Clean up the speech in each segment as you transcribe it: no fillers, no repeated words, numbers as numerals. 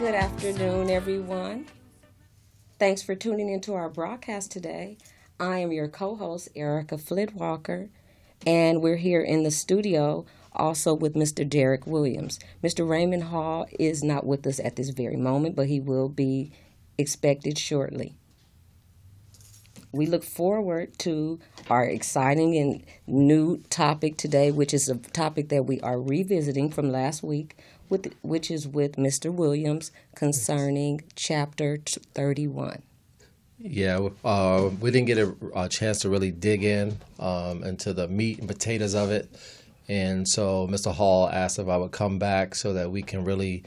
Good afternoon, everyone. Thanks for tuning into our broadcast today. I am your co-host, Errecca Walker, and we're here in the studio also with Mr. Derrick Williams. Mr. Raymond Hall is not with us at this very moment, but he will be expected shortly. We look forward to our exciting and new topic today, which is a topic that we are revisiting from last week, which is with Mr. Williams concerning Chapter 31. Yeah, we didn't get a chance to really dig in into the meat and potatoes of it. And so Mr. Hall asked if I would come back so that we can really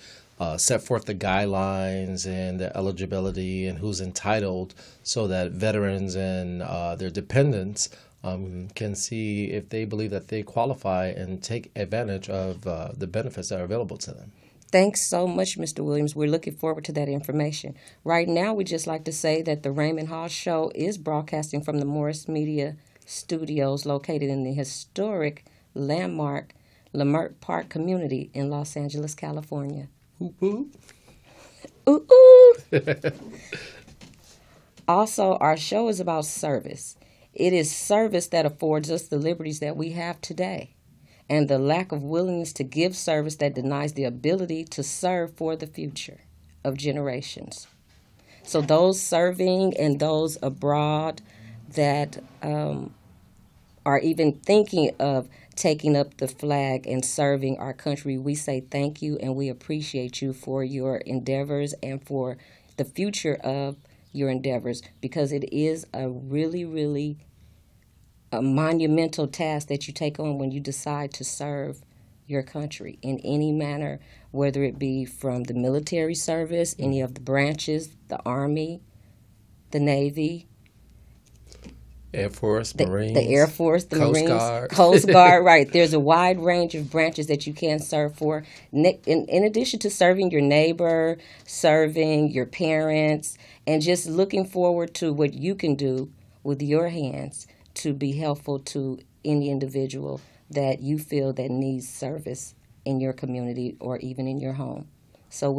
set forth the guidelines and the eligibility and who's entitled so that veterans and their dependents can see if they believe that they qualify and take advantage of the benefits that are available to them. Thanks so much, Mr. Williams. We're looking forward to that information. Right now, we'd just like to say that the Raymond Hall Show is broadcasting from the Morris Media Studios located in the historic landmark Leimert Park community in Los Angeles, California. Ooh. Ooh, ooh. Also, our show is about service. It is service that affords us the liberties that we have today, and the lack of willingness to give service that denies the ability to serve for the future of generations. So those serving and those abroad that are even thinking of taking up the flag and serving our country, we say thank you and we appreciate you for your endeavors and for the future of your endeavors, because it is a really a monumental task that you take on when you decide to serve your country in any manner, whether it be from the military service, any of the branches, the Army, the Navy, Air Force, Marines. The Air Force, the Coast Marines, Guard. Coast Guard, right. There's a wide range of branches that you can serve for. In addition to serving your neighbor, serving your parents, and just looking forward to what you can do with your hands to be helpful to any individual that you feel that needs service in your community or even in your home. So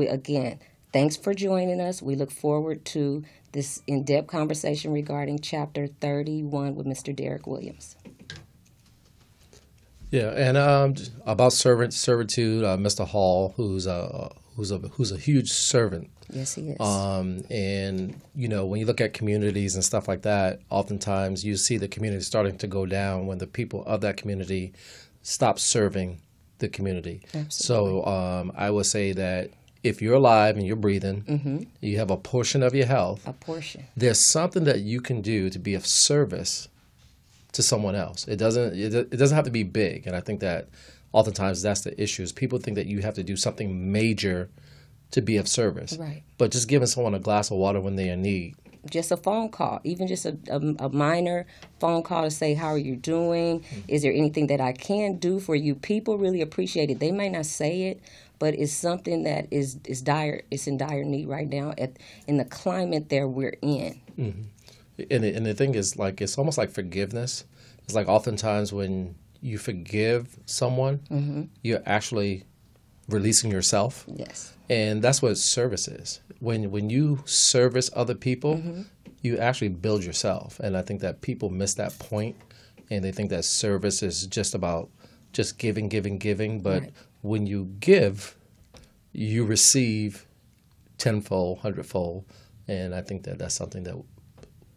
thanks for joining us. We look forward to this in-depth conversation regarding Chapter 31 with Mr. Derrick Williams. Yeah, and about servitude, Mr. Hall, who's a huge servant. Yes, he is. And when you look at communities and stuff like that, oftentimes you see the community starting to go down when the people of that community stop serving the community. Absolutely. So I would say that if you're alive and you're breathing, you have a portion of your health. A portion. There's something that you can do to be of service to someone else. It doesn't have to be big, and I think that oftentimes that's the issue. Is people think that you have to do something major to be of service. Right. But just giving someone a glass of water when they're in need. Just a phone call, even just a minor phone call to say, how are you doing? Is there anything that I can do for you? People really appreciate it. They might not say it, but it's something that is dire. It's in dire need right now in the climate that we're in. Mm-hmm. And the thing is, like, it's almost like forgiveness. It's like oftentimes when you forgive someone, you're actually releasing yourself. Yes. And that's what service is. When you service other people, you actually build yourself. And I think that people miss that point, and they think that service is just about just giving. But when you give, you receive tenfold, hundredfold. And I think that that's something that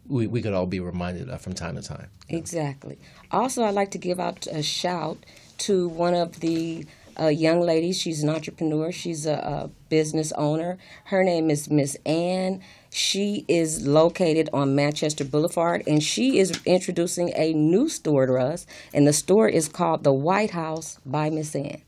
we could all be reminded of from time to time. Exactly. Also, I'd like to give out a shout to one of the young ladies. She's an entrepreneur. She's a business owner. Her name is Miss Ann. She is located on Manchester Boulevard, and she is introducing a new store to us, and the store is called The White House by Miss Ann.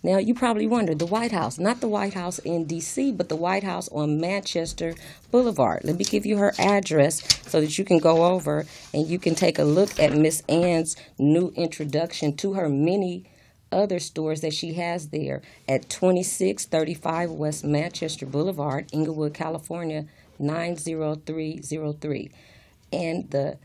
Now, you probably wonder, the White House, not the White House in D.C., but the White House on Manchester Boulevard. Let me give you her address so that you can go over and you can take a look at Miss Ann's new introduction to her many other stores that she has there at 2635 West Manchester Boulevard, Inglewood, California, 90303. And the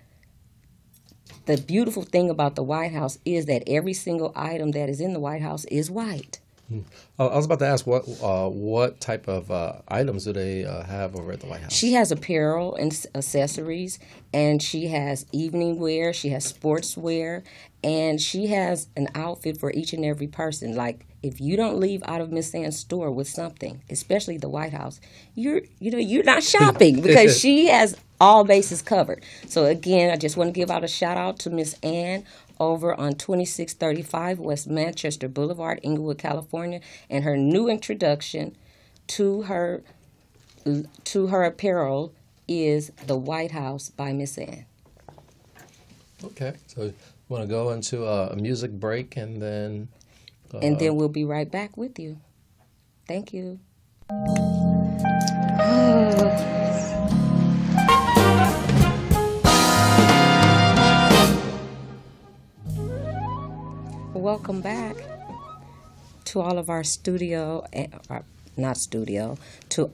beautiful thing about the White House is that every single item that is in the White House is white. I was about to ask what type of items do they have over at the White House? She has apparel and accessories, and she has evening wear, she has sportswear, and she has an outfit for each and every person. Like, if you don't leave out of Miss Ann's store with something, especially the White House, you're not shopping because she has all bases covered. So again, I just want to give out a shout out to Miss Ann over on 2635 West Manchester Boulevard, Inglewood, California, and her new introduction to her apparel is the White House by Miss Ann. Okay, so you want to go into a music break and then we'll be right back with you. Thank you. Welcome back to all of our to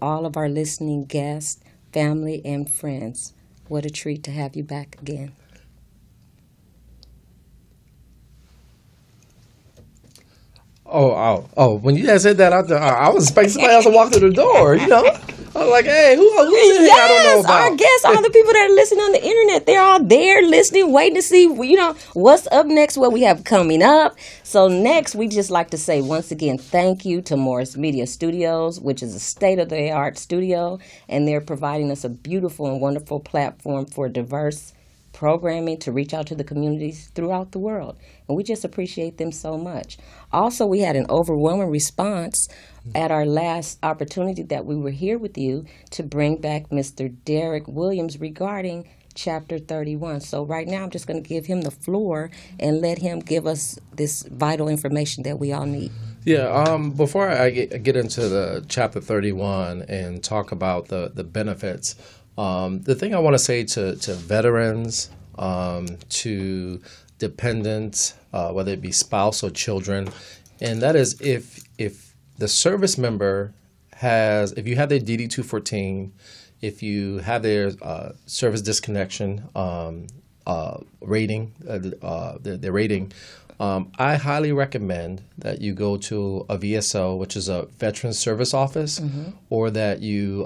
all of our listening guests, family, and friends. What a treat to have you back again. Oh! When you guys said that out there, I was expecting somebody else to walk through the door. I was like, "Hey, who's in here? Yes, I don't know about." our guests, all the people that are listening on the internet, they're all there listening, waiting to see, what's up next, what we have coming up. So next, we just like to say once again, thank you to Morris Media Studios, which is a state-of-the-art studio, and they're providing us a beautiful and wonderful platform for diverse programming to reach out to the communities throughout the world. And we just appreciate them so much. Also, we had an overwhelming response at our last opportunity that we were here with you to bring back Mr. Derrick Williams regarding Chapter 31. So right now I'm just going to give him the floor and let him give us this vital information that we all need. Yeah, before I get into the Chapter 31 and talk about the benefits, the thing I want to say to veterans, to dependents, whether it be spouse or children, and that is if the service member if you have their DD-214, if you have their service disconnection rating, their rating, I highly recommend that you go to a VSO, which is a Veterans Service Office, or that you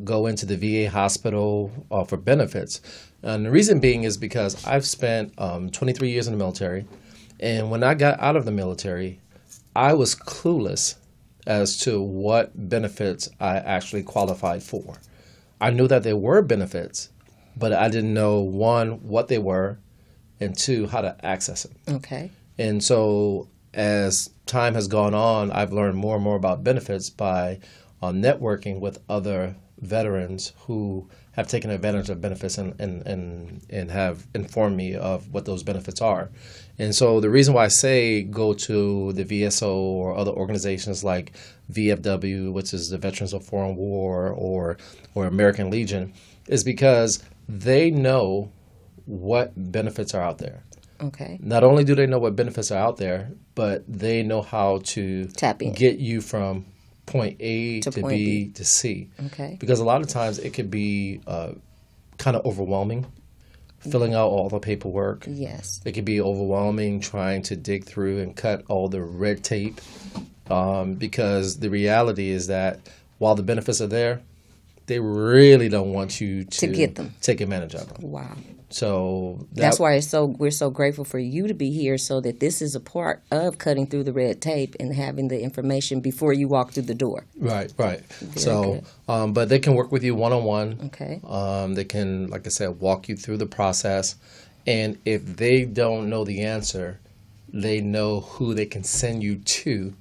go into the VA hospital for benefits. And the reason being is because I've spent 23 years in the military, and when I got out of the military, I was clueless as to what benefits I actually qualified for. I knew that there were benefits, but I didn't know, one, what they were, and two, how to access them. Okay. And so as time has gone on, I've learned more and more about benefits by networking with other veterans who have taken advantage of benefits and have informed me of what those benefits are. And so the reason why I say go to the VSO or other organizations like VFW, which is the Veterans of Foreign War, or American Legion, is because they know what benefits are out there. Okay. Not only do they know what benefits are out there, but they know how to get you from point A to B to C. Okay. Because a lot of times it could be kind of overwhelming, filling out all the paperwork. Yes. It could be overwhelming trying to dig through and cut all the red tape, because the reality is that while the benefits are there, they really don't want you to get them, take advantage of them. Wow. So that's why we're so grateful for you to be here, so that this is a part of cutting through the red tape and having the information before you walk through the door. Right. Very so, but they can work with you one-on-one. Okay. They can, like I said, walk you through the process, and if they don't know the answer, they know who they can send you to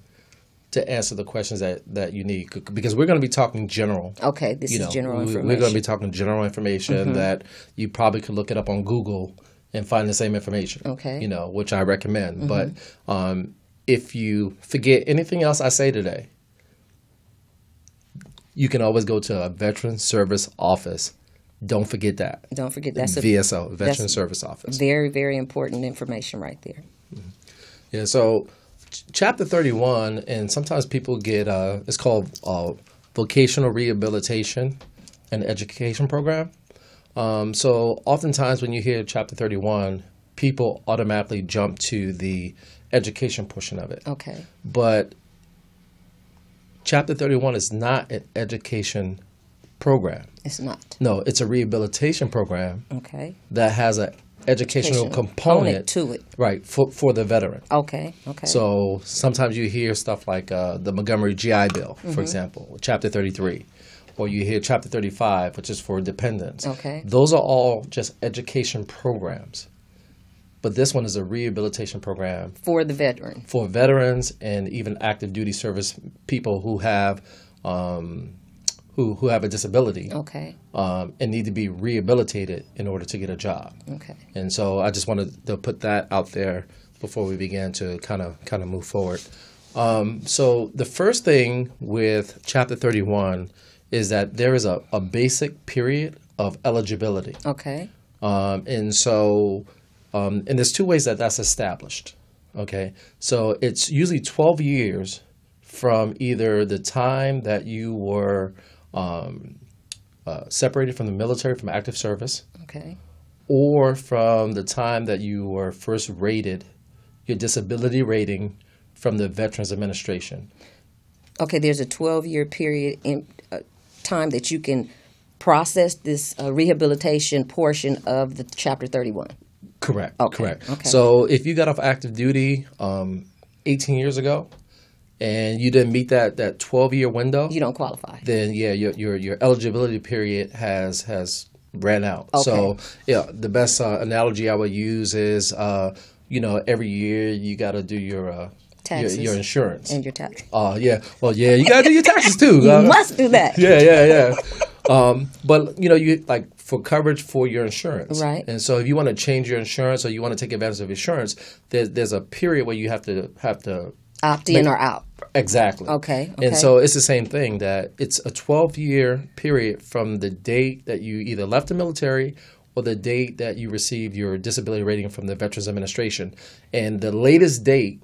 answer the questions that you need, because we're going to be talking general. Okay, this is general information. We're going to be talking general information that you probably could look it up on Google and find the same information. Okay. Which I recommend. But if you forget anything else I say today, you can always go to a Veteran Service Office. Don't forget that. Don't forget that's VSO, Veteran Service Office. Very, very important information right there. Yeah. So Chapter 31, and sometimes people get, it's called Vocational Rehabilitation and Education Program. So oftentimes when you hear Chapter 31, people automatically jump to the education portion of it. Okay. But Chapter 31 is not an education program. It's not. No, it's a rehabilitation program. Okay. That has an educational component to it. Right, for the veteran. Okay. So sometimes you hear stuff like the Montgomery GI Bill, for example, Chapter 33. Or you hear Chapter 35, which is for dependents. Okay. Those are all just education programs. But this one is a rehabilitation program. For the veteran. For veterans and even active duty service people who have who have a disability. Okay. And need to be rehabilitated in order to get a job. Okay. And so I just wanted to put that out there before we began to kind of move forward. So the first thing with Chapter 31 is that there is a basic period of eligibility. Okay. And so, and there's two ways that that's established. Okay. So it's usually 12 years from either the time that you were separated from the military, from active service. Okay. Or from the time that you were first rated, your disability rating from the Veterans Administration. Okay, there's a 12-year period in time that you can process this rehabilitation portion of the Chapter 31. Correct. Okay. Correct. Okay. So if you got off active duty 18 years ago and you didn't meet that 12-year window, you don't qualify. Then yeah, your eligibility period has ran out. Okay. So yeah, the best analogy I would use is every year you got to do your taxes, your insurance and your tax. Yeah. Well, yeah, you got to do your taxes too. You must do that. Yeah. But you like for coverage for your insurance, right? And so if you want to change your insurance or you want to take advantage of insurance, there's a period where you have to opt in or out. Exactly. Okay. And so it's the same thing, that it's a 12-year period from the date that you either left the military or the date that you received your disability rating from the Veterans Administration. And the latest date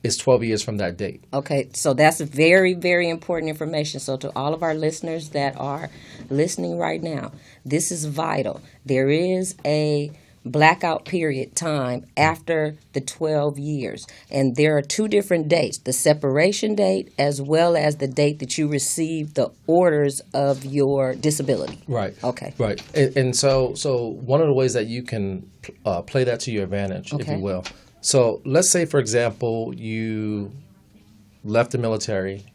is 12 years from that date. Okay, so that's very, very important information. So to all of our listeners that are listening right now, this is vital. There is a blackout period time after the 12 years. And there are two different dates, the separation date as well as the date that you received the orders of your disability. Right. Okay. Right. And so one of the ways that you can play that to your advantage, if you will. So let's say, for example, you left the military,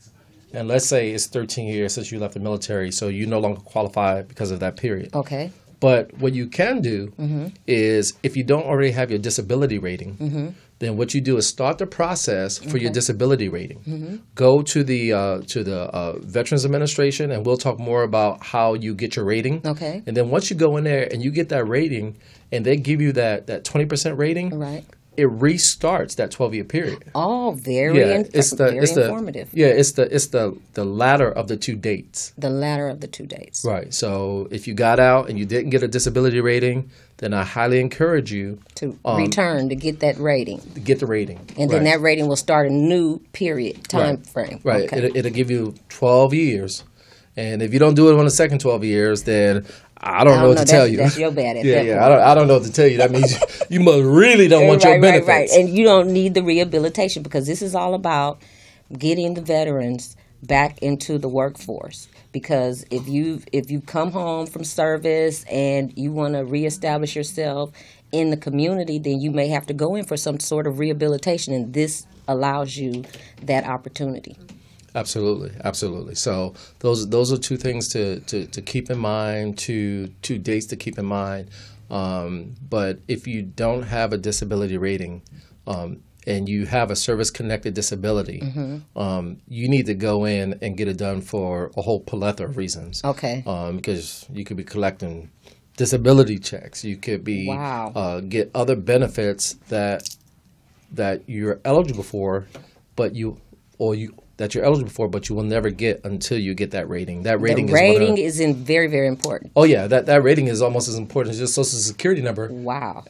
and let's say it's 13 years since you left the military, so you no longer qualify because of that period. Okay. But what you can do is, if you don't already have your disability rating, then what you do is start the process for your disability rating. Go to the Veterans Administration, and we'll talk more about how you get your rating. Okay. And then once you go in there and you get that rating, and they give you that 20% rating, right, it restarts that 12-year period. Oh, very informative. Yeah, it's the latter of the two dates. The latter of the two dates. Right. So if you got out and you didn't get a disability rating, then I highly encourage you to return to get that rating. To get the rating. And then that rating will start a new period, time frame. Right. Okay. It'll give you 12 years. And if you don't do it on the second 12 years, then I don't know what to tell you. That's your bad at that point. I don't know what to tell you. That means you must really don't want your benefits. Right. And you don't need the rehabilitation, because this is all about getting the veterans back into the workforce. Because if you come home from service and you want to reestablish yourself in the community, then you may have to go in for some sort of rehabilitation, and this allows you that opportunity. Absolutely. So those are two things to keep in mind, two dates to keep in mind. But if you don't have a disability rating, and you have a service-connected disability, you need to go in and get it done for a whole plethora of reasons. Okay. Because you could be collecting disability checks. You could be get other benefits that you're eligible for, but you will never get until you get that rating. That rating is very, very important. Oh yeah, that rating is almost as important as your Social Security number. Wow.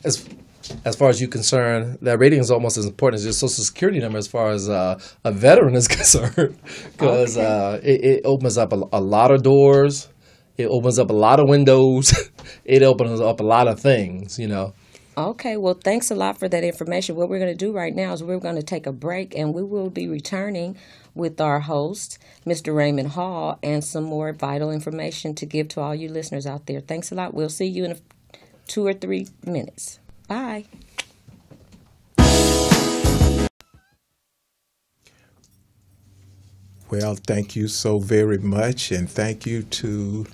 As far as you're concerned, that rating is almost as important as your Social Security number as far as a veteran is concerned, because it opens up a lot of doors. It opens up a lot of windows. It opens up a lot of things, Okay, well, thanks a lot for that information. What we're going to do right now is we're going to take a break, and we will be returning with our host, Mr. Raymond Hall, and some more vital information to give to all you listeners out there. Thanks a lot. We'll see you in 2 or 3 minutes. Bye. Well, thank you so very much, and thank you to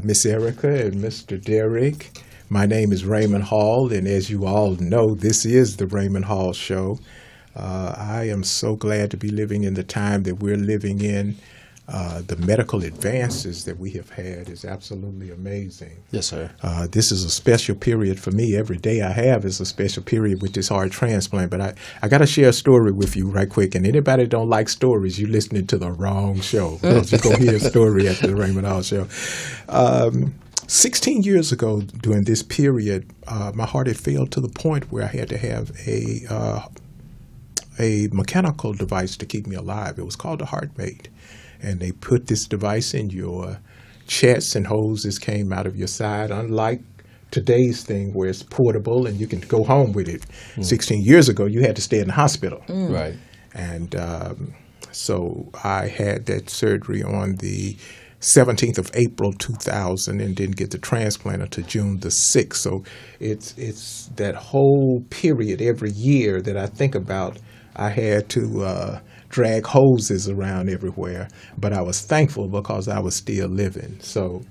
Miss Errecca and Mr. Derrick. My name is Raymond Hall, and as you all know, this is the Raymond Hall Show. I am so glad to be living in the time that we're living in. The medical advances that we have had is absolutely amazing. Yes, sir. This is a special period for me. Every day I have is a special period with this heart transplant. But I got to share a story with you right quick. And anybody that don't like stories, you're listening to the wrong show. Because you're going to hear a story after the Raymond Hall Show. 16 years ago, during this period, my heart had failed to the point where I had to have a mechanical device to keep me alive. It was called a HeartMate. And they put this device in your chest and hoses came out of your side, unlike today's thing where it's portable and you can go home with it. 16 years ago, you had to stay in the hospital. Right. And so I had that surgery on the 17th of April 2000 and didn't get the transplant until June the 6th. So it's that whole period every year that I think about. I had to drag hoses around everywhere, but I was thankful because I was still living. So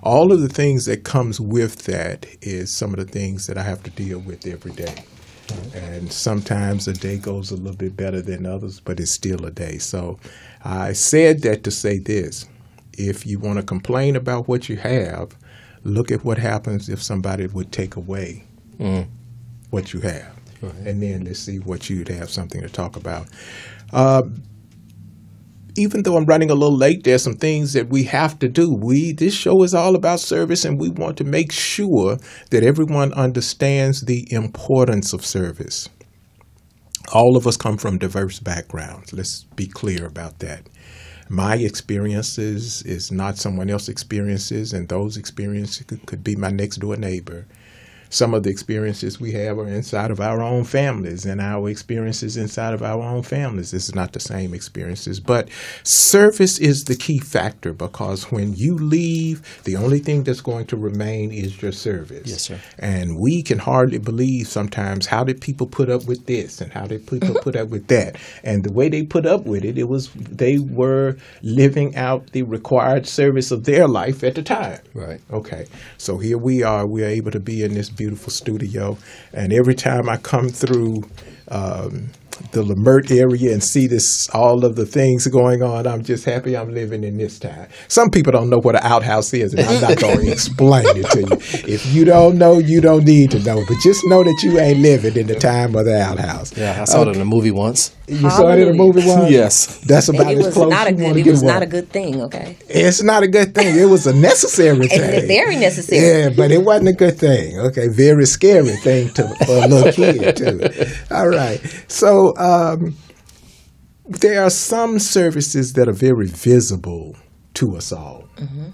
all of the things that comes with that is some of the things that I have to deal with every day. And sometimes a day goes a little bit better than others, but it's still a day. So I said that to say this. If you want to complain about what you have, look at what happens if somebody would take away what you have. Right. And then let's see what you'd have something to talk about. Even though I'm running a little late, there's some things that we have to do. This show is all about service, and we want to make sure that everyone understands the importance of service. All of us come from diverse backgrounds. Let's be clear about that. My experiences is not someone else's experiences, and those experiences could be my next door neighbor. Some of the experiences we have are inside of our own families, and our experiences inside of our own families. This is not the same experiences, but service is the key factor, because when you leave, the only thing that's going to remain is your service. Yes, sir. And we can hardly believe sometimes, how did people put up with this and how did people put up with that? And the way they put up with it, they were living out the required service of their life at the time. Right. Okay. So here we are able to be in this beautiful studio, and every time I come through the Lamert area and see all of the things going on, I'm just happy I'm living in this time. Some people don't know what an outhouse is, and I'm not going to explain it to you. If you don't know, you don't need to know, but just know that you ain't living in the time of the outhouse. Yeah, I saw it in a movie once. You saw it in a movie once? Yes. That's about as close as you want to get. It was not a good thing, okay? It's not a good thing. It was a necessary thing. It's very necessary. Yeah, but it wasn't a good thing. Okay, very scary thing for a little kid, too. All right. So there are some services that are very visible to us all. Mm-hmm.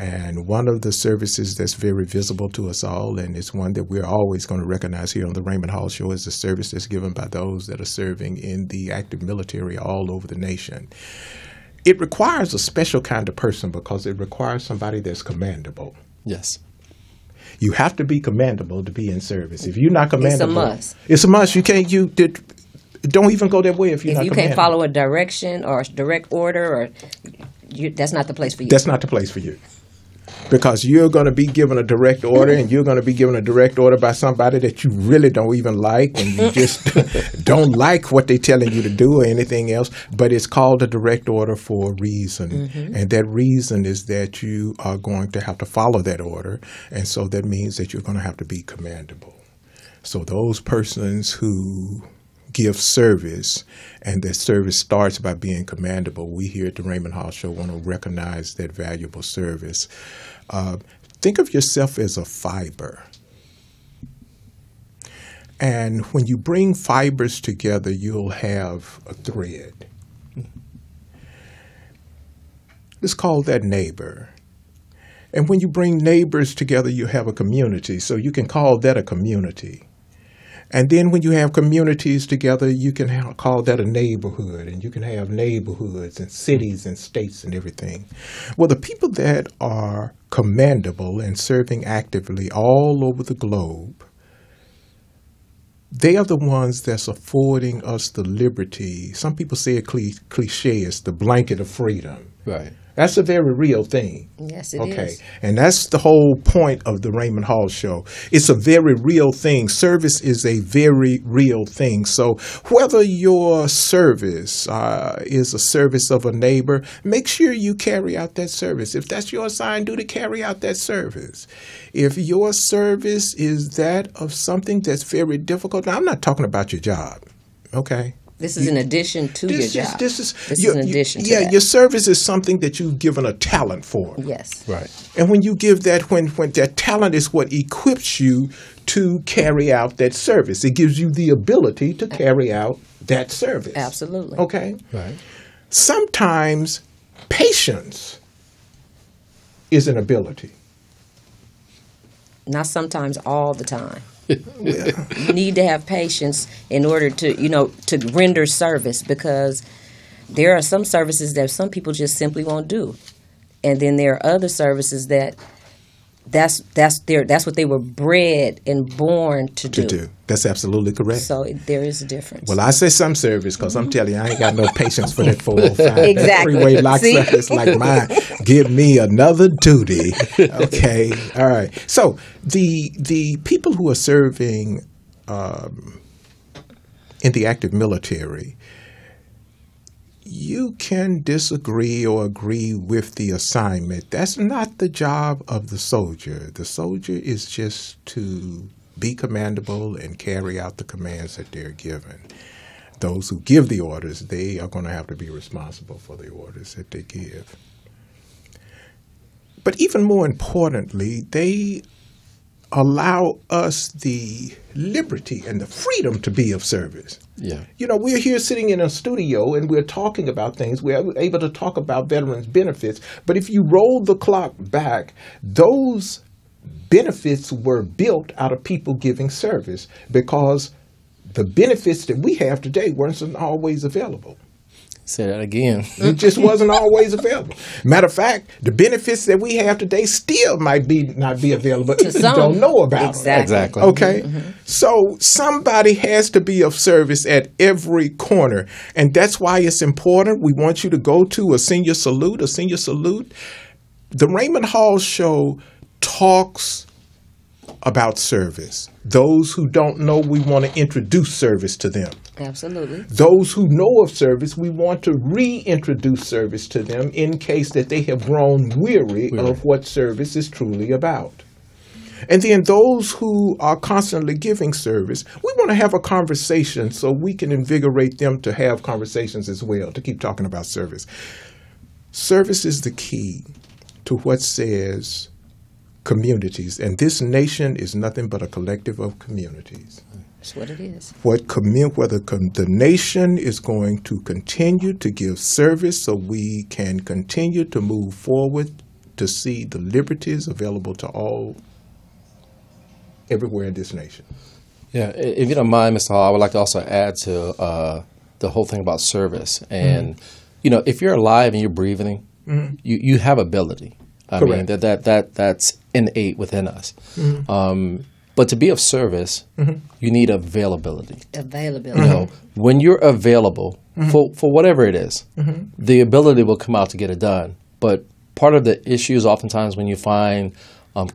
And one of the services that's very visible to us all, and it's one that we're always going to recognize here on the Raymond Hall Show, is the service that's given by those that are serving in the active military all over the nation. It requires a special kind of person because it requires somebody that's commendable. Yes. You have to be commendable to be in service. If you're not commendable, it's a must. It's a must. You can't. Don't even go that way if you're not commendable. If you can't follow a direction or a direct order, or that's not the place for you. That's not the place for you. Because you're going to be given a direct order, and you're going to be given a direct order by somebody that you really don't even like, and you just don't like what they're telling you to do or anything else. But it's called a direct order for a reason. Mm-hmm. And that reason is that you are going to have to follow that order. And so that means that you're going to have to be commendable. So those persons who give service, and that service starts by being commendable, we here at the Raymond Hall Show want to recognize that valuable service. Think of yourself as a fiber. And when you bring fibers together, you'll have a thread. Let's call that neighbor. And when you bring neighbors together, you have a community. So you can call that a community. And then when you have communities together, you can call that a neighborhood. And you can have neighborhoods and cities and states and everything. Well, the people that are commendable and serving actively all over the globe, they are the ones that's affording us the liberty. Some people say a cliche, it's the blanket of freedom. Right. That's a very real thing. Yes, it is. Okay. And that's the whole point of the Raymond Hall Show. It's a very real thing. Service is a very real thing. So whether your service is a service of a neighbor, make sure you carry out that service. If that's your assigned duty, carry out that service. If your service is that of something that's very difficult, now I'm not talking about your job, okay? This is in addition to your job. This is in addition to that. Your service is something that you've given a talent for. Yes. Right. And when you give that, when that talent is what equips you to carry out that service. It gives you the ability to carry out that service. Absolutely. Okay? Right. Sometimes patience is an ability. Not sometimes, all the time. You need to have patience in order to, to render service, because there are some services that some people just simply won't do. And then there are other services that's what they were bred and born to do. That's absolutely correct. So there is a difference. Well, I say some service because I'm telling you, I ain't got no patience for that 405. Exactly. That freeway lock service like mine. Give me another duty. Okay. All right. So the people who are serving in the active military, you can disagree or agree with the assignment. That's not the job of the soldier. The soldier is just to be commendable and carry out the commands that they're given. Those who give the orders, they are going to have to be responsible for the orders that they give. But even more importantly, they allow us the liberty and the freedom to be of service. Yeah. We're here sitting in a studio and we're talking about things. We're able to talk about veterans' benefits. But if you roll the clock back, those benefits were built out of people giving service, because the benefits that we have today weren't always available. Say that again. It just wasn't always available. Matter of fact, the benefits that we have today still might not be available if you don't know about them. Exactly. Okay? Mm-hmm. So somebody has to be of service at every corner. And that's why it's important. We want you to go to a senior salute. The Raymond Hall Show talks about service. Those who don't know, we want to introduce service to them. Absolutely. Those who know of service, we want to reintroduce service to them in case that they have grown weary of what service is truly about. And then those who are constantly giving service, we want to have a conversation so we can invigorate them to have conversations as well, to keep talking about service. Service is the key to what says communities, and this nation is nothing but a collective of communities. That's what it is. Whether the nation is going to continue to give service so we can continue to move forward to see the liberties available to all everywhere in this nation. Yeah, if you don't mind, Mr. Hall, I would like to also add to the whole thing about service. And, if you're alive and you're breathing, you have ability. I mean, that's innate within us. But to be of service, you need availability. When you're available for whatever it is, the ability will come out to get it done. But part of the issue is oftentimes when you find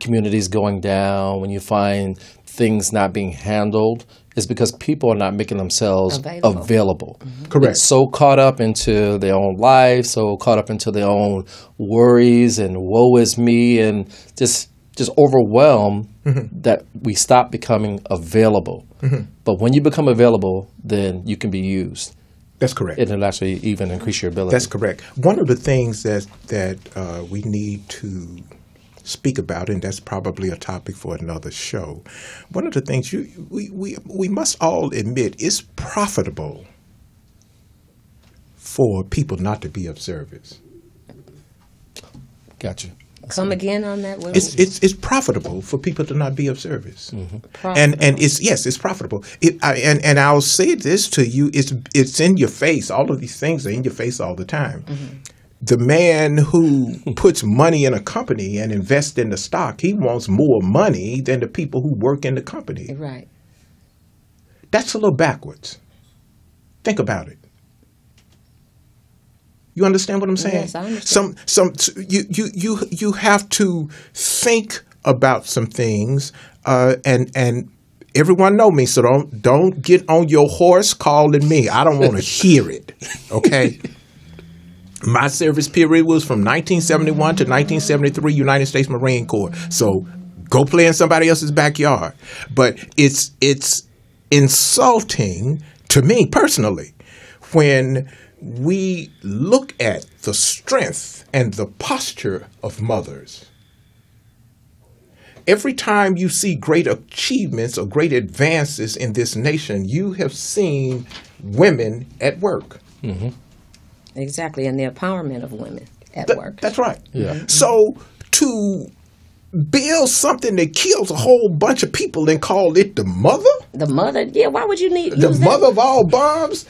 communities going down, when you find things not being handled, is because people are not making themselves available. Correct. It's so caught up into their own life, so caught up into their own worries and woe is me, and just overwhelmed that we stop becoming available. But when you become available, then you can be used. That's correct. It'll actually even increase your ability. That's correct. One of the things that we need to speak about, and that's probably a topic for another show. One of the things we must all admit, it's profitable for people not to be of service. Gotcha. Come again on that. It's profitable for people to not be of service, and it's profitable. And I'll say this to you: it's in your face. All of these things are in your face all the time. The man who puts money in a company and invests in the stock, he wants more money than the people who work in the company. Right. That's a little backwards. Think about it. You understand what I'm saying? Yes, I understand. You have to think about some things, and everyone know me, so don't get on your horse calling me. I don't want to hear it. Okay. My service period was from 1971 to 1973, United States Marine Corps. So go play in somebody else's backyard. But it's insulting to me personally when we look at the strength and the posture of mothers. Every time you see great achievements or great advances in this nation, you have seen women at work. Mm-hmm. Exactly, and the empowerment of women at work. That's right. Yeah. Mm-hmm. So to build something that kills a whole bunch of people and call it the mother? The mother? Yeah, why would you need the mother of all bombs?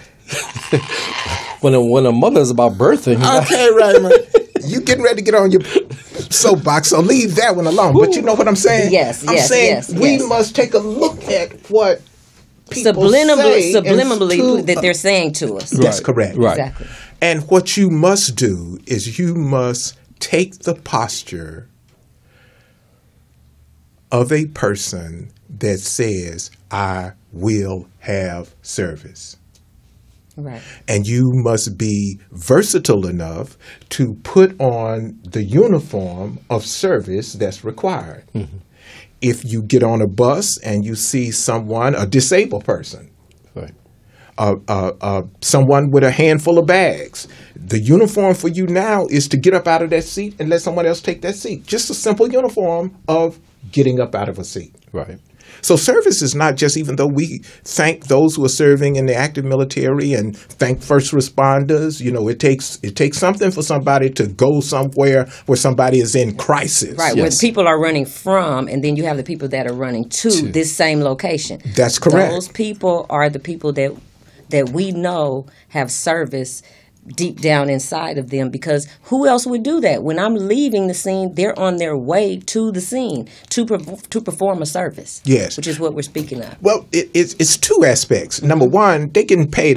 When a mother is about birthing. Okay, Raymond. You getting ready to get on your soapbox, so leave that one alone. But you know what I'm saying? Yes, I'm saying we yes. must take a look at what people subliminally that they're saying to us. That's correct. Right. Exactly. And what you must do is you must take the posture of a person that says, I will have service. Right. And you must be versatile enough to put on the uniform of service that's required. Mm-hmm. If you get on a bus and you see someone, a disabled person, right, someone with a handful of bags, the uniform for you now is to get up out of that seat and let someone else take that seat. Just a simple uniform of getting up out of a seat. Right. So service is not just, even though we thank those who are serving in the active military and thank first responders, you know, it takes something for somebody to go somewhere where somebody is in crisis. Right, yes. where people are running from, and then you have the people that are running to this same location. That's correct. Those people are the people that we know have service deep down inside of them, because who else would do that? When I'm leaving the scene, they're on their way to the scene to perform a service. Yes. Which is what we're speaking of. Well, it's two aspects. Number one, they getting paid.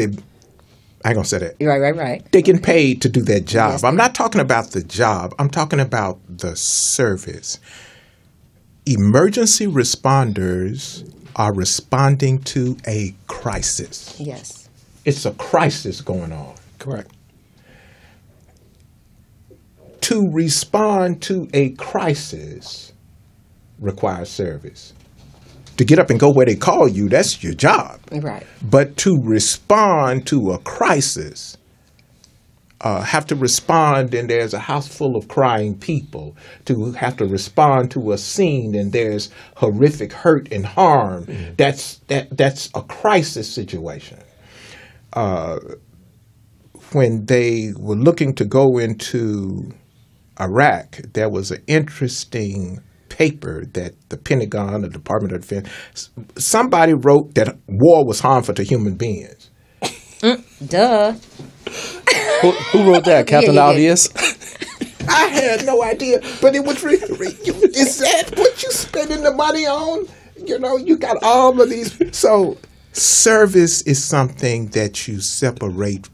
I ain't gonna say that. Right. They getting paid to do that job. Yes. I'm not talking about the job. I'm talking about the service. Emergency responders are responding to a crisis. Yes. It's a crisis going on. Correct. To respond to a crisis requires service. To get up and go where they call you, that's your job. Right. But to respond to a crisis, have to respond and there's a house full of crying people, to have to respond to a scene and there's horrific hurt and harm, that's a crisis situation. When they were looking to go into Iraq, there was an interesting paper that the Pentagon, the Department of Defense, somebody wrote that war was harmful to human beings. Duh. Who wrote that? Captain Obvious? I had no idea, but it was is that what you spending the money on? You know, you got all of these. So service is something that you separate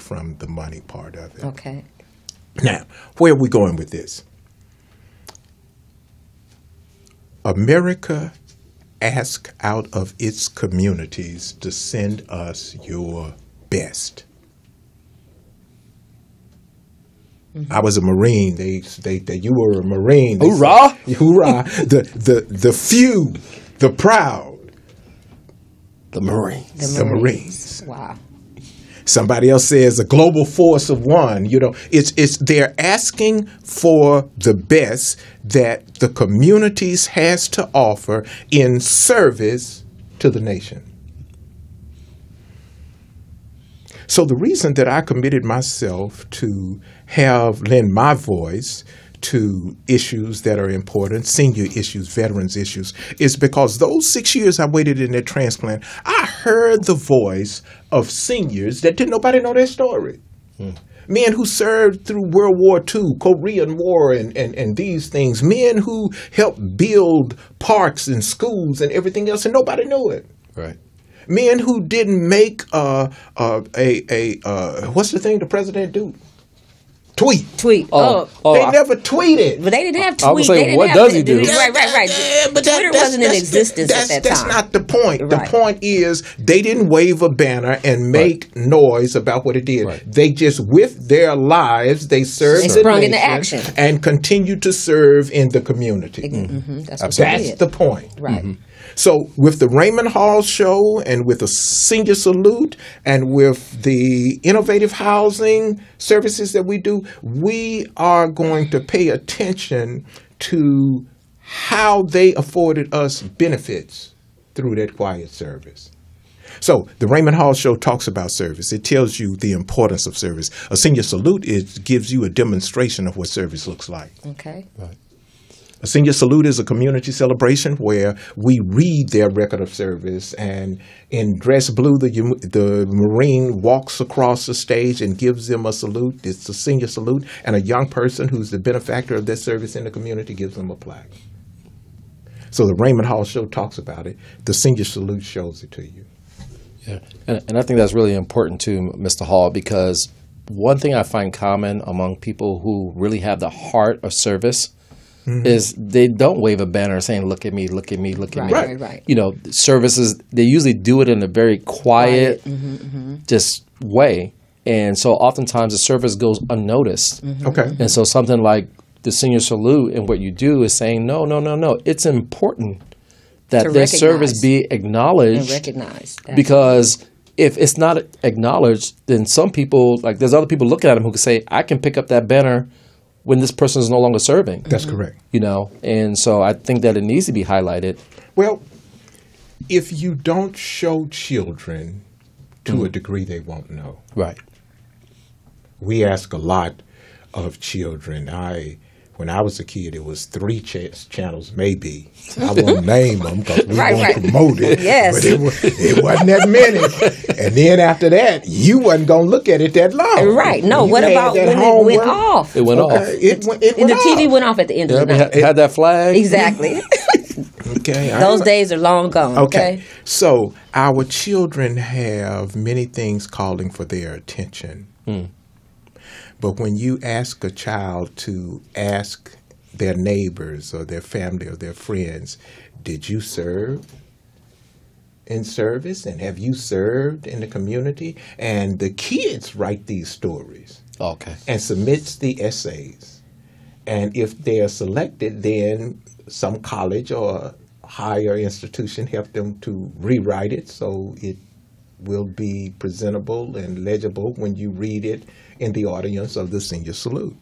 from the money part of it. Okay. Now, where are we going with this? America asks out of its communities to send us your best. Mm-hmm. I was a Marine. They you were a Marine. Hoorah! Hoorah! The few, the proud. The Marines. The Marines. Wow. Somebody else says a global force of one. You know, it's they're asking for the best that the communities has to offer in service to the nation. So the reason that I committed myself to lend my voice to issues that are important, senior issues, veterans issues, is because those 6 years I waited in that transplant, I heard the voice of seniors that didn't nobody know their story. Men who served through World War II, Korean War, and these things. Men who helped build parks and schools and everything else, and nobody knew it. Right. Men who didn't make what's the thing the president do? Tweet. They never tweeted. But they didn't have tweets. I would say, what does he do? Right. Yeah, but Twitter wasn't in existence at that time. That's not the point. Right. The point is they didn't wave a banner and make noise about what it did. Right. They just, with their lives, they served They sprung into action and continued to serve in the community. That's the point. Right. So with the Raymond Hall Show and with the Senior Salute and with the innovative housing services that we do, we are going to pay attention to how they afforded us benefits through that quiet service. So the Raymond Hall Show talks about service. It tells you the importance of service. A Senior Salute gives you a demonstration of what service looks like. Okay. Right. A Senior Salute is a community celebration where we read their record of service, and in dress blue, the Marine walks across the stage and gives them a salute. It's a Senior Salute, and a young person who's the benefactor of their service in the community gives them a plaque. So the Raymond Hall Show talks about it. The Senior Salute shows it to you. Yeah, and I think that's really important too, Mr. Hall, because one thing I find common among people who really have the heart of service is they don't wave a banner saying, look at me, look at me, look at me. Right. You know, services, they usually do it in a very quiet, just way. And so oftentimes the service goes unnoticed. Okay. And so something like the Senior Salute and what you do is saying, no. It's important that their service be acknowledged. And recognized. Because if it's not acknowledged, then some people, like there's other people looking at them who can say, I can pick up that banner when this person is no longer serving. That's correct. You know, and so I think that it needs to be highlighted. Well, if you don't show children to a degree, they won't know. Right. We ask a lot of children. When I was a kid, it was 3 channels, maybe. I won't name them because we won't promote it. Yes. But it wasn't that many. And then after that, you wasn't going to look at it that long. Right. No, what about when it went off? It went off. It went The off. TV went off at the end of the night. Had that flag. Exactly. Okay. Those days are long gone. Okay. So our children have many things calling for their attention. But when you ask a child to ask their neighbors or their family or their friends, did you serve in service, and have you served in the community? And the kids write these stories. Okay. And submits the essays. And if they are selected, then some college or higher institution help them to rewrite it so it will be presentable and legible when you read it in the audience of the Senior Salute.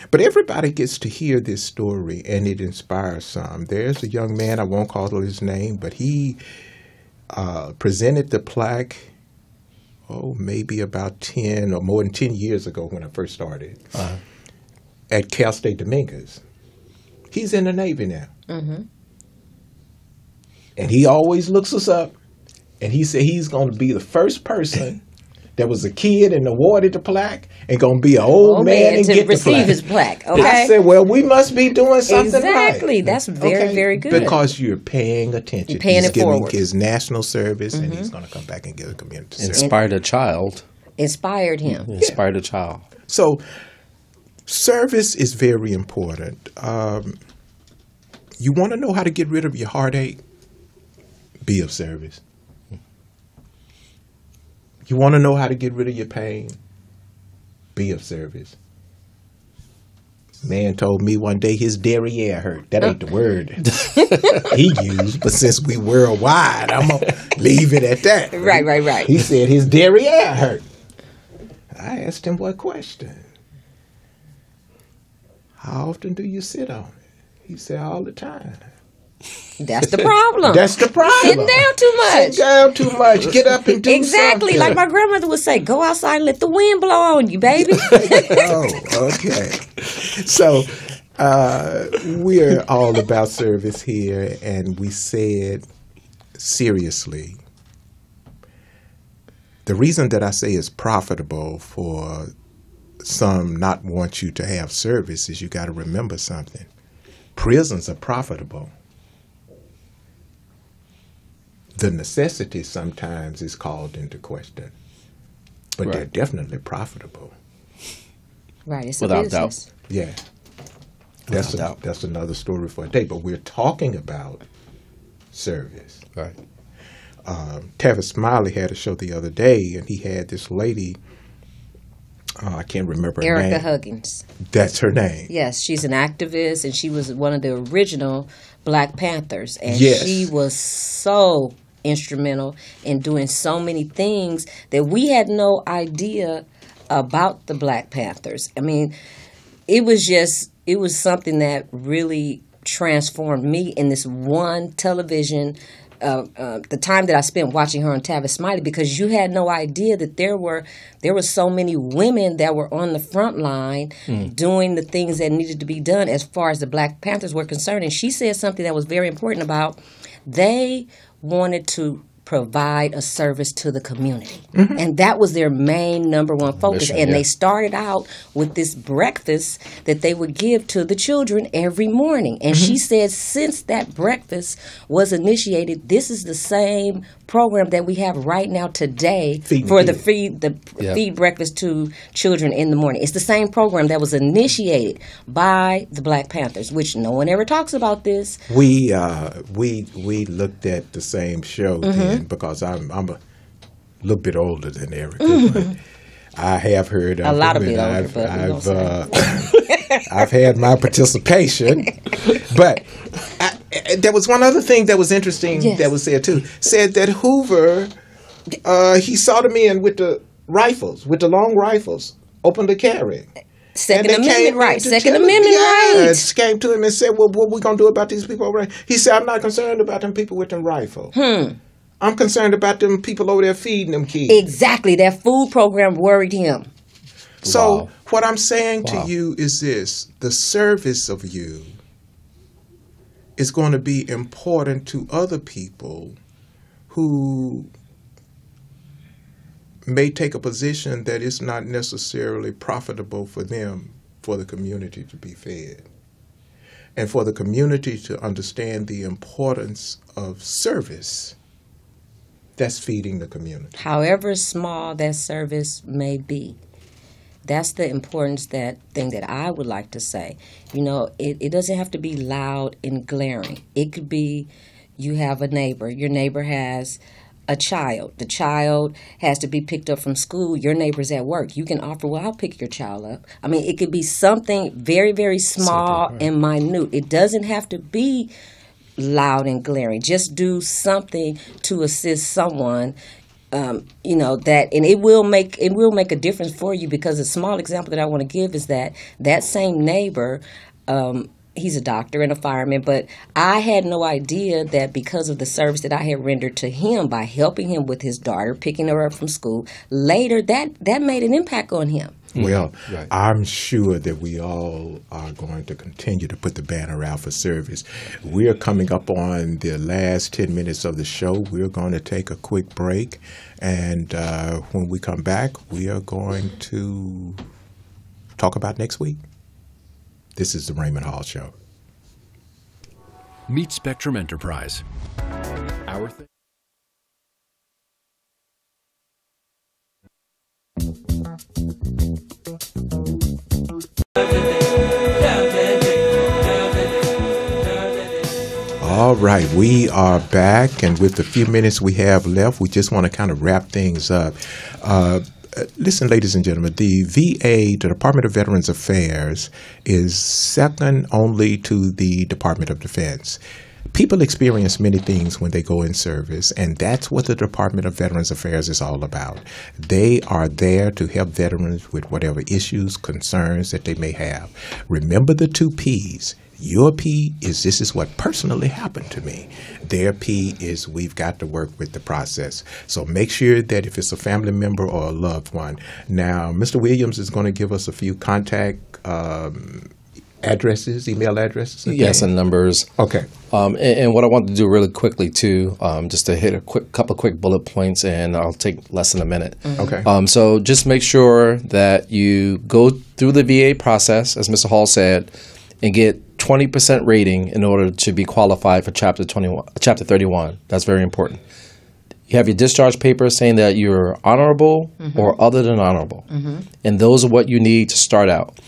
But everybody gets to hear this story, and it inspires some. There's a young man, I won't call his name, but he presented the plaque, maybe about 10 or more than 10 years ago when I first started, at Cal State Dominguez. He's in the Navy now. And he always looks us up, and he said he's going to be the first person that was a kid and awarded the plaque and going to be an old man and to get receive the plaque. his plaque. Okay. I said, well, we must be doing something Exactly. right. That's very, very good. Because you're paying attention. You're paying he's it giving forward. his national service, and he's going to come back and give a community service. Inspired a child. Inspired him. Inspired a child. So service is very important. You want to know how to get rid of your heartache? Be of service. You want to know how to get rid of your pain? Be of service. Man told me one day his derriere hurt. That ain't the word he used, but since we worldwide, I'm going to leave it at that. Right. He said his derriere hurt. I asked him what question. How often do you sit on it? He said, all the time. That's the problem. That's the problem. Sitting down too much. Sit down too much. Get up and do exactly. something. Like my grandmother would say, go outside and let the wind blow on you, baby. Oh, okay. So we're all about service here, and we said seriously, the reason that I say it's profitable for some not want you to have service is you got to remember something. Prisons are profitable. The necessity sometimes is called into question, but they're definitely profitable. Right, it's Without a business. doubt. Yeah. That's another story for a day, but we're talking about service. Right. Tavis Smiley had a show the other day, and he had this lady, I can't remember her name. Errecca Huggins. That's her name. Yes, she's an activist, and she was one of the original Black Panthers. And Yes. she was so instrumental in doing so many things that we had no idea about the Black Panthers. I mean, it was something that really transformed me in this one television the time that I spent watching her on Tavis Smiley, because you had no idea that there were so many women that were on the front line doing the things that needed to be done as far as the Black Panthers were concerned. And she said something that was very important about they wanted to provide a service to the community. Mm-hmm. And that was their main number one focus. Mission, and they started out with this breakfast that they would give to the children every morning. And she said since that breakfast was initiated, this is the same program that we have right now today for the feed breakfast to children in the morning. It's the same program that was initiated by the Black Panthers, which no one ever talks about this. We looked at the same show then, because I'm a little bit older than Errecca, but I have heard of a lot of them, bit and older, I've had my participation. But there was one other thing that was interesting that was said too. Said that Hoover, he saw the men with the rifles, with the long rifles, open to carry. Second Amendment rights. Second Amendment rights. Came to him and said, well, what are we going to do about these people over there? He said, I'm not concerned about them people with them rifles. I'm concerned about them people over there feeding them kids. Exactly. That food program worried him. So what I'm saying to you is this. The service of you is going to be important to other people who may take a position that is not necessarily profitable for them, for the community to be fed, and for the community to understand the importance of service. That's feeding the community. However small that service may be, that's the importance, that thing that I would like to say. You know, it doesn't have to be loud and glaring. It could be you have a neighbor. Your neighbor has a child. The child has to be picked up from school. Your neighbor's at work. You can offer, well, I'll pick your child up. I mean, it could be something very, very small and minute. It doesn't have to be loud and glaring. Just do something to assist someone. You know that, and it will make a difference for you, because a small example that I want to give is that same neighbor, he's a doctor and a fireman, but I had no idea that because of the service that I had rendered to him by helping him with his daughter, picking her up from school, later that made an impact on him. Well, I'm sure that we all are going to continue to put the banner out for service. We're coming up on the last 10 minutes of the show. We're going to take a quick break, and when we come back, we are going to talk about next week. This is the Raymond Hall Show. Meet Spectrum Enterprise. All right, we are back, and with the few minutes we have left, we just want to kind of wrap things up. Listen, ladies and gentlemen, the VA, the Department of Veterans Affairs, is second only to the Department of Defense. People experience many things when they go in service, and that's what the Department of Veterans Affairs is all about. They are there to help veterans with whatever issues, concerns that they may have. Remember the 2 Ps. Your P is this is what personally happened to me. Their P is we've got to work with the process. So make sure that if it's a family member or a loved one. Now, Mr. Williams is going to give us a few contact addresses, email addresses. Yes, and numbers. Okay. And what I want to do really quickly too, just to hit a couple quick bullet points, and I'll take less than a minute. Okay. So just make sure that you go through the VA process, as Mr. Hall said, and get 20% rating in order to be qualified for Chapter 31. That's very important. You have your discharge paper saying that you're honorable or other than honorable, and those are what you need to start out.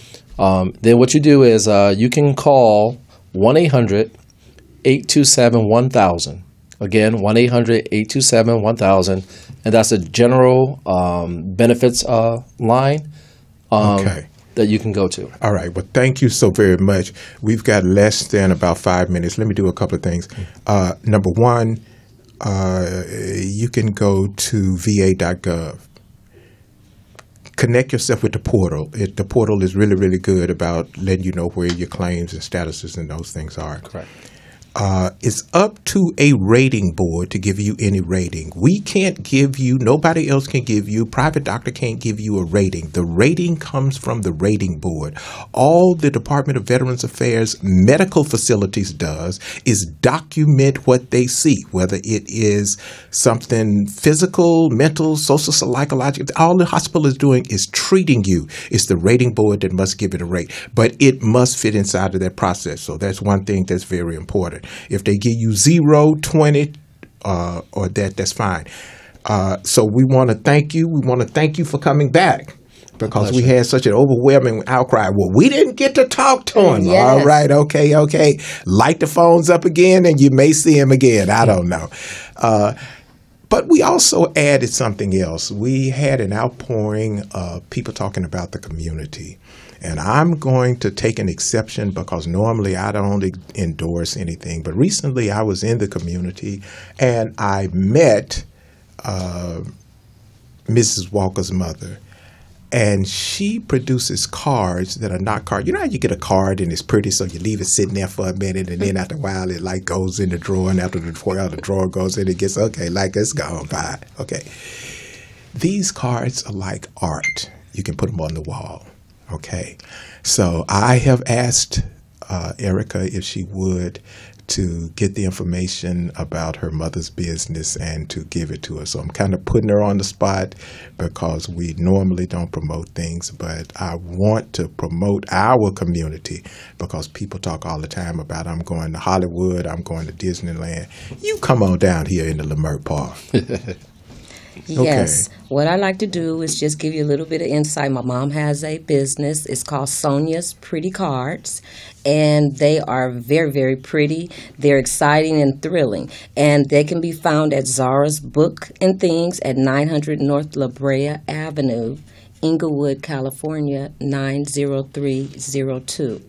Then what you do is you can call 1-800-827-1000. Again, 1-800-827-1000, and that's a general benefits line that you can go to. All right. Well, thank you so very much. We've got less than about 5 minutes. Let me do a couple of things. Number one, you can go to va.gov. Connect yourself with the portal. The portal is really, really good about letting you know where your claims and statuses and those things are. Correct. It's up to a rating board to give you any rating. We can't give you, nobody else can give you, private doctor can't give you a rating. The rating comes from the rating board. All the Department of Veterans Affairs medical facilities does is document what they see, whether it is something physical, mental, social, psychological. All the hospital is doing is treating you. It's the rating board that must give it a rate, but it must fit inside of that process. So that's one thing that's very important. If they give you 0, 20, or that's fine. So we want to thank you. We want to thank you for coming back because we had such an overwhelming outcry. Well, we didn't get to talk to him. Yes. All right, okay. Light the phones up again and you may see him again. I don't know. But we also added something else. We had an outpouring of people talking about the community. And I'm going to take an exception because normally I don't endorse anything. But recently I was in the community and I met Mrs. Walker's mother. And she produces cards that are not cards. You know how you get a card and it's pretty, so you leave it sitting there for a minute, and then after a while it like goes in the drawer, and after the drawer goes in, it gets, okay, like it's gone by. Okay. These cards are like art. You can put them on the wall. Okay. So I have asked Errecca if she would to get the information about her mother's business and to give it to us. So I'm kind of putting her on the spot because we normally don't promote things, but I want to promote our community because people talk all the time about I'm going to Hollywood, I'm going to Disneyland. You come on down here in the Leimert Park. Yes. Okay. What I like to do is just give you a little bit of insight. My mom has a business. It's called Sonia's Pretty Cards, and they are very, very pretty. They're exciting and thrilling, and they can be found at Zara's Book and Things at 900 North La Brea Avenue, Inglewood, California, 90302.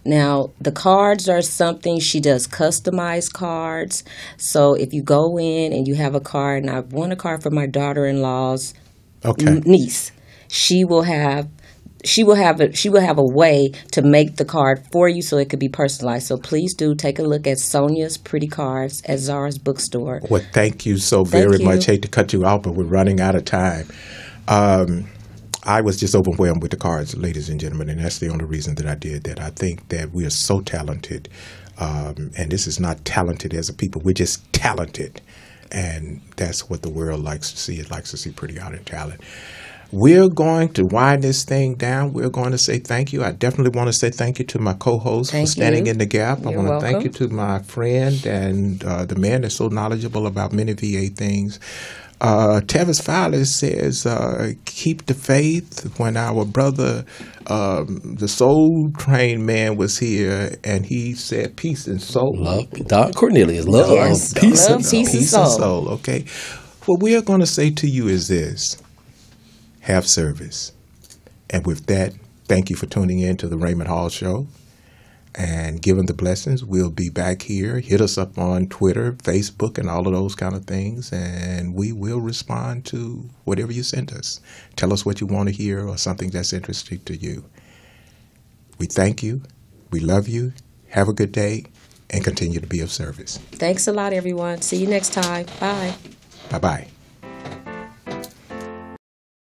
Now, the cards are something, she does customized cards. So if you go in and you have a card, and I want a card for my daughter-in-law's niece, she will have a way to make the card for you so it could be personalized. So please do take a look at Sonia's Pretty Cards at Zara's Bookstore. Well, thank you so very much. Hate to cut you off, but we're running out of time. I was just overwhelmed with the cards, ladies and gentlemen, and that's the only reason that I did that. I think that we are so talented, and this is not talented as a people. We're just talented, and that's what the world likes to see. It likes to see pretty art and talent. We're going to wind this thing down. We're going to say thank you. I definitely want to say thank you to my co-host for standing in the gap. I want to thank you to my friend and the man that's so knowledgeable about many VA things. Tavis Fowler says, keep the faith. When our brother, the Soul Train man was here, and he said peace and soul. Love. Don Cornelius, love, peace and soul. Okay. What we are going to say to you is this. Have service. And with that, thank you for tuning in to the Raymond Hall Show. And given the blessings, we'll be back here. Hit us up on Twitter, Facebook, and all of those kind of things, and we will respond to whatever you send us. Tell us what you want to hear or something that's interesting to you. We thank you. We love you. Have a good day and continue to be of service. Thanks a lot, everyone. See you next time. Bye. Bye-bye.